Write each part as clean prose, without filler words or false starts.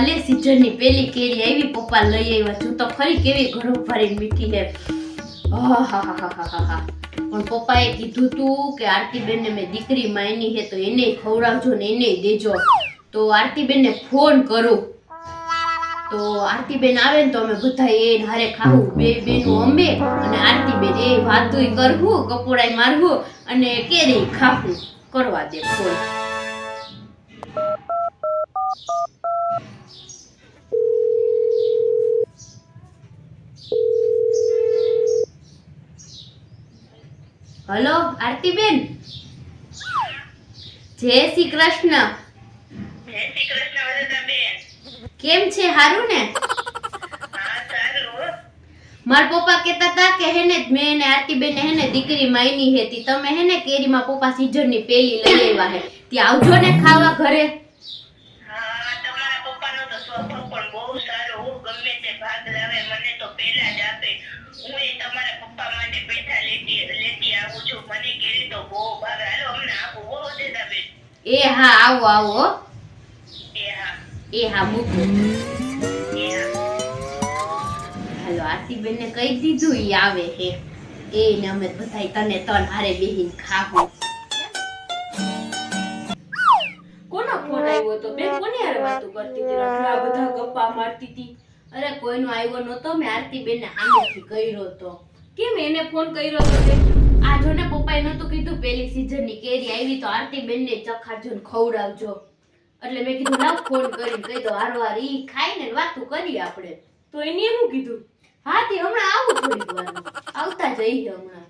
ભલે સીઝનની પેલી કેરી આવી પપ્પા લઈ આવ્યા છું તો ખરી કેવી ઘણો ભારી મીઠી છે આહાહાહાહાહા પણ પપ્પાએ કીધું તું કે આરતીબેન ને મેં દીકરી માયની છે તો એને ખવડાવજો ને એને દેજો તો આરતીબેન ને ફોન કરું તો આરતીબેન આવે ને તો અમે બધા એ હારે ખાવું બે બેનું અમે અને આરતીબેન એ વાતુંય કરવું કપોડાય મારવું અને કેરી ખાવું કરવા દે ફોન હેલો આરતીબેન જય શ્રી કૃષ્ણ જય શ્રી કૃષ્ણ વરદાબેન કેમ છે હારું ને હા સારું માર પપ્પા કહેતા હતા કે હેને મેં ને આરતીબેન ને હેને દીકરી માયની હતી તમે હેને કેરીમાં પપ્પા સીઝનની પેલી લઈ આવ્યા હે ત્યાં આવજો ને ખાવા ઘરે હા તમારા પપ્પાનો તો સ્વભાવ પણ બહુ સારો હું ગમે તે ભાગ લાવે મને તો પહેલા જ આપે હું એ તમારા પપ્પા માટે પૈસા લેતી આવું છું મને કેરી તો બહુ ભાવે હાલો અમને આપો હો વરદાબેન એ હા આવો આવો એ હા મૂકો એ હા હાલો આરતીબેન ને કહી દીધું ઈ આવે હે એ ને અમે બધાય તને તન હારે બેહીને ખાવું કોનો ફોન આવ્યો તો બેન કોની હારે વાતો કરતી હતી આટલા બધા ગપ્પા મારતી હતી અરે કોઈનો આવ્યો નતો મેં આરતીબેન ને સામેથી કર્યો તો કેમ એને ફોન કર્યો તો તે આ જો ને પપ્પાએ નતું કીધું પેલી સીઝનની કેરી આવી તો આરતીબેન ને ચખાડજો ને ખવડાવજો એટલે મેં કીધું લાવ ફોન કરીને કહી દો હારવાર ઈ ખાઈને વાતો કરીએ આપણે તો એને શું કીધું હા તે હમણાં આવું થોડીક વાર આવતા જઈએ હમણાં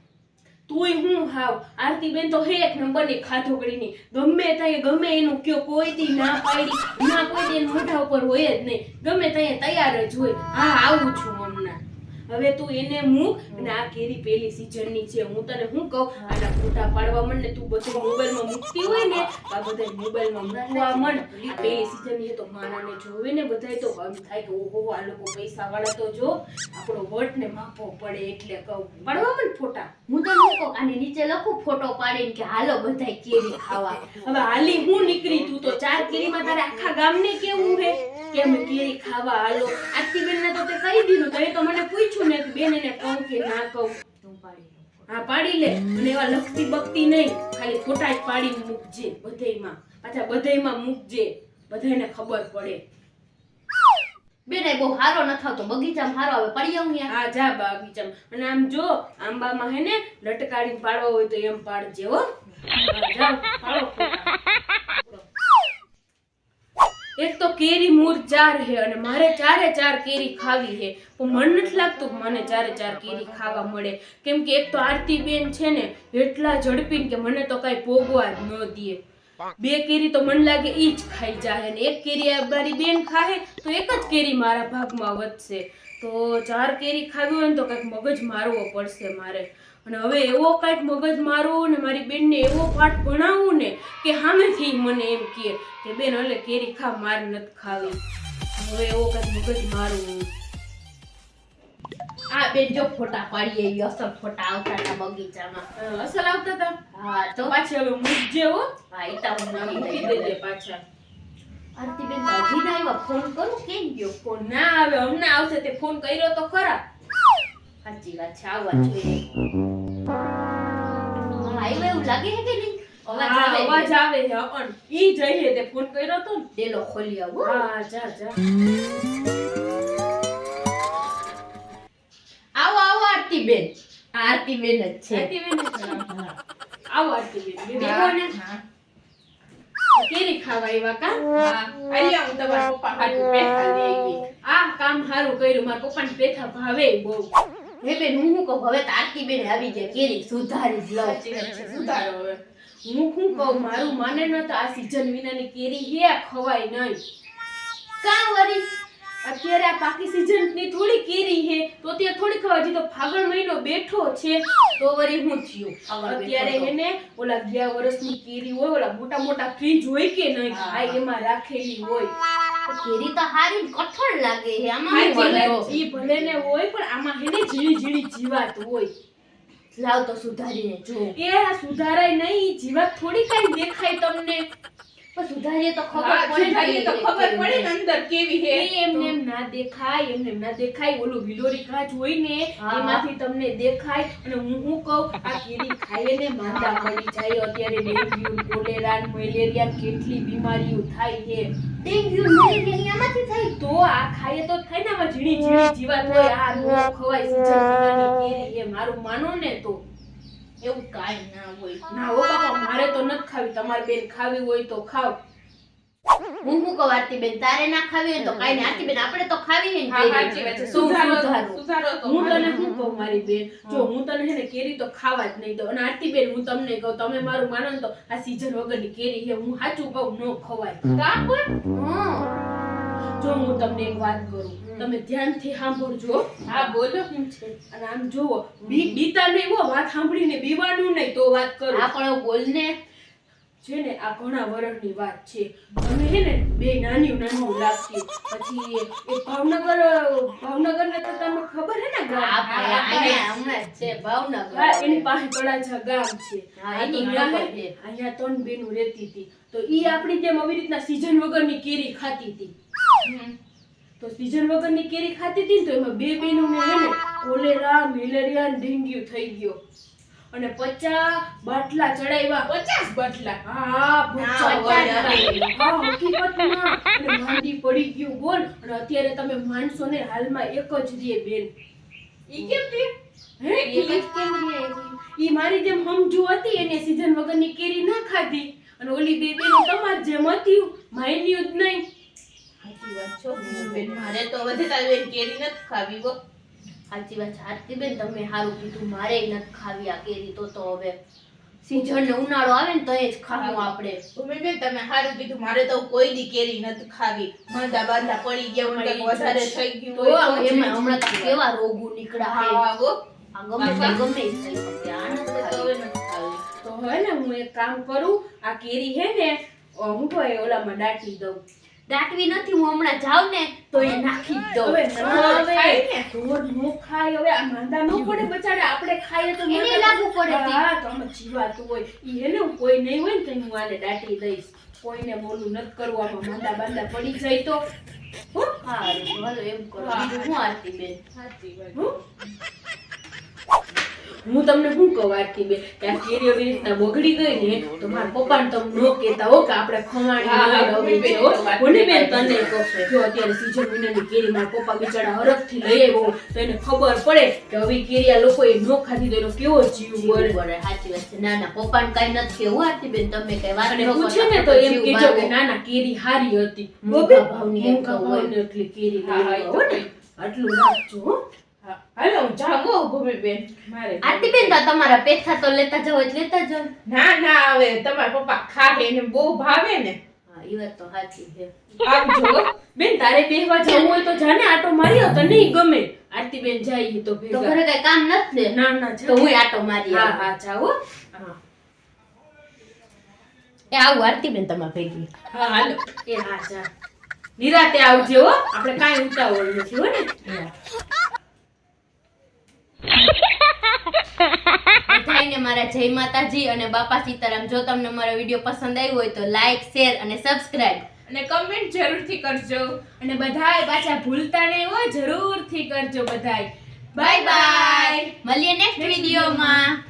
તોય હું હાવ આરતીબેન તો હે એક નંબરની ખાધોગડીની ગમે ત્યાં ગમે એનું કયો કોઈ દી ના પાડી ના કોઈ દી મોઢા ઉપર હોય જ નહીં ગમે ત્યાં તૈયાર જ હોય હા આવું છું હમણાં હવે તું એને મૂક અને આ કેરી પેલી સીઝનની છે હું તને શું કહું આના ફોટા પાડવા માંડ ને તું બધું મોબાઈલમાં મૂકતી હોય ને આ બધા મોબાઈલમાં મૂકવા માંડ આ પેલી સીઝનની તો માનાને જોવે ને બધાય તો એમ થાય કે ઓહો આ લોકો પૈસા વાળા તો જો આપણો વટ ને માપો પડે એટલે કહું પાડવા માંડ ફોટા હું તો શું કહું આની નીચે લખું ફોટો પાડીને કે હાલો બધાય કેરી ખાવા હવે હાલી હું નીકળી તું તો 4 કેરીમાં તારે આખા ગામને કેવું હે કે અમે કેરી ખાવા હાલો આરતીબેન ને તો તે કહી દીધું તો એ તો મને પૂછ્યું ને કે બેન એને કહું કે ના કહું તું પાડી લો હા પાડી લે અને એવા લખતી બકતી નહીં ખાલી ફોટા જ પાડીને મૂકજે બધેયમાં પાછા બધેયમાં મૂકજે બધાને ખબર પડે બેને બહુ હારો ન થતો બગીચામાં હારો આવે પડી આવું યાર હા જા બગીચામાં અને આમ જો આંબામાં હે ને લટકાડીને પાડવા હોય તો એમ પાડજે હો હા, જાઓ પાડો ફોટા. એક તો કેરી મૂર 4 હે અને મારે 4 કેરી ખાવી હે પણ મન નથી લાગતું કે મને 4 કેરી ખાવા મળે કેમ કે એક તો આરતીબેન છે ને એટલા ઝડપીને કે મને તો કઈ પોગવા જ ન દે 2 કેરી તો મન લાગે ઈ જ ખાઈ જાય અને 1 કેરી આ મારી બેન ખાહે તો 1 જ કેરી મારા ભાગમાં વધશે તો 4 કેરી ખાવી હોય ને તો કંઈક મગજ મારવો પડશે મારે અને હવે એવો કંઈક મગજ મારવું ને મારી બેનને એવો પાઠ ભણાવવું ને કે સામેથી મને એમ કે બેન ઓલે કેરી ખા માર નથી ખાવી હવે એવો કંઈક મગજ મારવું આ બેન જો ફોટા પાડી આવી અસલ ફોટા આવતા હતા બગીચામાં અસલ આવતા હતા હા તો પાછી હવે મૂકજે હો હા ઈ તો હું મૂકી મૂકી દેજે દેજે પાછા આરતીબેન તો હજી ના આવ્યા ફોન કરું કેમ ગયો ફોન ના આવે હમણાં આવશે તે ફોન કર્યો તો ખરા સાચી વાત છે આવવા જોઈએ હા આવ્યો એવું લાગે છે કે નહીં અવાજ આવે છે અન ઈ જઈએ તે ફોન કર્યો તો ને ડેલો ખોલી આવો હા જા આવો આવો આરતીબેન આ આરતીબેન જ છે આરતીબેન આવો આરતીબેન બેહો ને કેરી ખાવા આવ્યા કા હા આલિયા હું તમારા પપ્પા હાટુ પેઠા લઈ આવી આ કામ સારું કર્યું મારા પપ્પાને પેઠા ભાવે બહુ હે બેન હું શું કહું હવે તો આરતીબેન આવી જાય કેરી સુધારી જ લઉં સુધારો હવે હું શું કહું મારું માને ન તો આ સીઝન વિનાની કેરી હે ખવાય નહીં કાં વળી અત્યારે આ પાકી સીઝન ની થોડી કેરી હે તો તે થોડી ખવાય હજી તો ફાગણ મહિનો બેઠો છે તો વળી હું થયું અત્યારે એને ઓલા ગયા વર્ષની કેરી હોય ઓલા મોટા મોટા ફ્રીજ હોય કે નહીં આ એમાં રાખેલી હોય કેરી તો હારી કઠણ લાગે છે આમાં હા, હું ભલે વળતો? ઈ ભલે ને હોય પણ આમાં હેને ઝીણી ઝીણી જીવાત હોય લાવ તો સુધારીને જો એ આ સુધારાય નહીં ઈ જીવાત થોડી કઈ દેખાય તમને પણ સુધારીએ તો ખબર હા, પડે સુધારીએ તો ખબર પડે ને અંદર કેવી હે. એમને એમ ના દેખાય, એમને એમ ના દેખાય. ઓલું વિલોરી કાચ હોય ને હા. એમાંથી તમને દેખાય. અને હું કહું આ કેરી ખાઈએ ને માંદા પડી જાય. અત્યારે ડેન્ગ્યુ, કોલેરા, મલેરિયા કેટલી બીમારીઓ થાય છે. ડેન્ગ્યુ મલેરિયા આમાંથી થાય તો આ ખાઈએ તો થાય ને આમાં ઝીણી ઝીણી જીવાત હોય. આ નો ખવાય સીઝન વિનાની કેરી એ મારું માનો ને તો. એવું કાઈ ના હોય ના હો બાપા, મારે તો નથી ખાવી. તમારે બેન ખાવી હોય તો ખાવ. હું શું કહું આરતીબેન, તારે ના ખાવી હોય તો કાઈ નહીં. આરતીબેન આપણે તો ખાવી હે ને હા, કેરી. સાચી વાત છે. શું સુધારો સુધારો? તો હું તને શું કહું મારી બેન, જો હું તને હે ને કેરી તો ખાવા જ નહીં દઉં. અને આરતી બેન હું તમને કહું, તમે મારું માનો ને તો આ સીઝન વગરની કેરી છે, હું સાચું કહું નો ખવાય. કા પણ જો હું તમને એક વાત કરું, તમે ધ્યાનથી સાંભળજો. હા બોલો શું છે. અને આમ જોવો, બીતા નહીં હો, વાત સાંભળીને બીવાનું નહીં તો વાત કરો. આ પણ બોલ ને. છે ને આ ઘણા વર્ષની વાત છે. અમે હે ને બે નાની લાગતી. પછી એ ભાવનગર ને તો તમને ખબર હે ને ગામ? આ ભાઈ અહીંયા હમણાં જ છે ભાવનગર. હા, એની પાસે તળાજા ગામ છે. હા, આ તો એની ન્યા ખબર હે, છે. અહીંયા ત્રણ બેનું રહેતી હતી. તો ઈ આપણી જેમ આવી રીતના સીઝન વગરની કેરી ખાતી હતી. તો સીઝન વગરની કેરી ખાતી હતી ને તો એમાં બે બેનોને હે ને કોલેરા, મલેરિયા અને ડેન્ગ્યુ થઈ ગયો. અને 50 બાટલા ચડાવ્યા. 50 બાટલા? હા, 50 બાટલા. હા, હકીકતમાં. અને માંદી પડી ગયું બોલ. અને અત્યારે તમે માનશો ને, હાલમાં એક જ રે બેન. ઈ કેમ રે? હે, એક જ કેમ રે? ઈ મારી જેમ સમજુ હતી, એને સીઝન વગરની કેરી ના ખાધી. અને ઓલી બે બેનો તમાર જેમ હતી, માયન્યું જ નહીં. સાચી વાત છો બેન, મારે તો વધતા બેન કેરી નથી ખાવી હો. સાચી વાત છે આરતીબેન, તમે સારું કીધું. મારે નથી ખાવી આ કેરી. તો હવે સીઝન ને ઉનાળો આવે ને તો એ જ ખાવું આપણે. ભૂમિબેન, તમે સારું કીધું. મારે તો કોઈ દી કેરી નથી ખાવી. માંદા બાંદા પડી ગયા હોય, કંઈક વધારે થઈ ગયું તો હોય તો એમાં હમણાં તો કેવા રોગો નીકળ્યા છે. હા હો. આ ગમે તે ગમે ઈ થઈ શકે. આ નથી તો ખાવી. હવે નથી ખાવી. તો હવે ને હું એક કામ કરું, આ કેરી હે ને હું તો એ ઓલામાં દાટી દઉં. દાટવી નથી, હું હમણાં જાઉં ને તો એ નાખી જ દઉં. હવે ના હવે ખાય હવે ને. ઢોર નો ખાય. હવે આ માંદા નો પડે બચારા, આપણે ખાઈએ તો એને માંદા લાગુ પડે તે. હા, તો આમાં જીવાતું હોય. ઈ હે ને કોઈ નહીં હોય ને તો હું આને દાટી દઈશ. કોઈને બોલું નથી કરવું. આમાં માંદા બાંદા પડી જાય તો હો. હારું, હાલો એમ કરો. હા. બીજું શું આરતીબેન? સાચી વાત. હું તમને શું કહું આરતીબેન, કે આ કેરી એવી રીતના બગડી ગઈ ને તો મારા પપ્પાને તમે નો કહેતા હો કે આપણે ખવાણી હા, લઈ હા, આવી છે બેન, હો. તો વાત મને બેન સાચી તને કહું, જો અત્યારે સીઝન મહિનાની કેરી મારા પપ્પા બિચારા હરખથી લઈ આવ્યો તો એને ખબર પડે કે હવે કેરી આ લોકોએ નો ખાધી તો એનો કેવો જીવ બળે. બરાબર, સાચી વાત છે. ના ના, પપ્પાને કાંઈ નથી કહેવું આરતીબેન. તમે કઈ વાત અને ન કરો. પૂછે ને તો એમ જીવ કહેજો કે બાળો. ના ના કેરી હારી હતી. મોંઘા ભાવની એક મોંઘા તો હોય. ભાવની એટલી કેરી હા, હા, લઈ એ આવ્યો તો હો ને. આટલું રાખજો હો. હા. હાલો હું જાઉં હો ભૂમિબેન. મારે આરતીબેન, તો તમારા પેથા તો લેતા જાવ એટલે લેતા જાવ. ના ના, હવે તમારા પપ્પા ખાહે, એને બહુ ભાવે ને. હા, ઈ વાત તો સાચી છે. આવજો હો. બેન તારે બેહવા જવું હોય તો જાને, આટો માર્યો તને ઈ ગમે. આરતી બેન જાય તો તો ભેગા. ઘરે કઈ કામ નથી ને? ના ના જા. તો હું આટો મારી હા આવું. હા જાઓ હો. હા એ આવું આરતીબેન તમારા ભેગી. હા હાલો. એ હા જા. નિરાતે આવજે હો, આપણે કાંઈ ઉતાવળ નથી હો ને. બધાયને મારા જય માતાજી અને બાપા સીતારામ. જો તમને મારો વિડીયો પસંદ આવ્યો હોય તો લાઈક, શેર અને સબસ્ક્રાઇબ. અને કમેન્ટ જરૂરથી કરજો. અને બધાય પાછા ભૂલતા નહીં હો, જરૂરથી કરજો બધાય. Bye bye. મળીએ નેક્સ્ટ વિડીયોમાં.